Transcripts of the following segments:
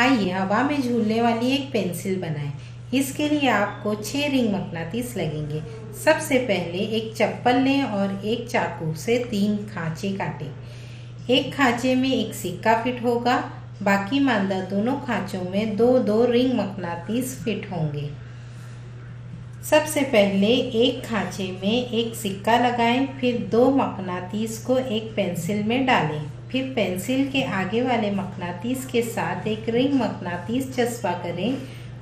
आइए हवा में झूलने वाली एक पेंसिल बनाएं। इसके लिए आपको 6 रिंग मकनातीस लगेंगे। सबसे पहले एक चप्पल लें और एक चाकू से 3 खांचे काटें। एक खांचे में एक सिक्का फिट होगा, बाकी मांदा दोनों खांचों में 2-2 रिंग मकनातीस फिट होंगे। सबसे पहले एक खांचे में एक सिक्का लगाएं, फिर 2 मकनातीस को एक पेंसिल में डालें। फिर पेंसिल के आगे वाले मकनातीस के साथ एक रिंग मकनातीस चस्पा करें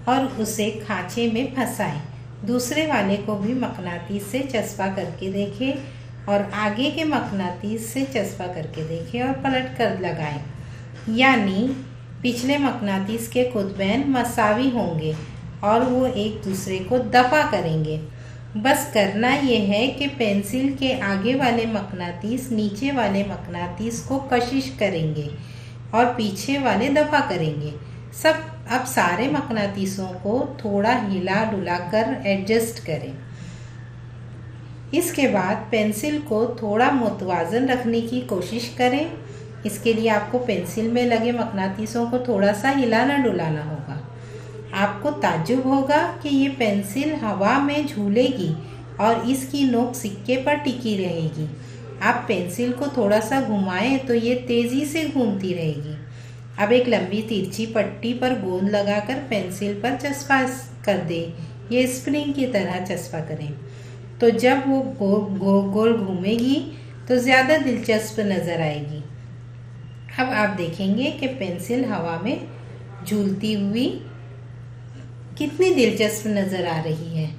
और उसे खांचे में फंसाएं। दूसरे वाले को भी मकनातीस से चस्पा करके देखें और आगे के मकनातीस से चस्पा करके देखें और पलट कर लगाएं। यानी पिछले मकनातीस के कुतबैन मसावी होंगे और वो एक दूसरे को दफा करेंगे। बस करना यह है कि पेंसिल के आगे वाले मकनातीस नीचे वाले मकनातीस को कशिश करेंगे और पीछे वाले दफा करेंगे। अब सारे मकनातीसों को थोड़ा हिला डुला कर एडजस्ट करें। इसके बाद पेंसिल को थोड़ा मुतवाज़न रखने की कोशिश करें। इसके लिए आपको पेंसिल में लगे मकनातीसों को थोड़ा सा हिलाना डुलाना होगा। आपको ताज्जुब होगा कि ये पेंसिल हवा में झूलेगी और इसकी नोक सिक्के पर टिकी रहेगी। आप पेंसिल को थोड़ा सा घुमाएं तो ये तेज़ी से घूमती रहेगी। अब एक लंबी तिरछी पट्टी पर गोंद लगाकर पेंसिल पर चस्पा कर दें। ये स्प्रिंग की तरह चस्पा करें तो जब वो गोल गोल घूमेगी तो ज़्यादा दिलचस्प नज़र आएगी। अब आप देखेंगे कि पेंसिल हवा में झूलती हुई कितनी दिलचस्प नज़र आ रही है।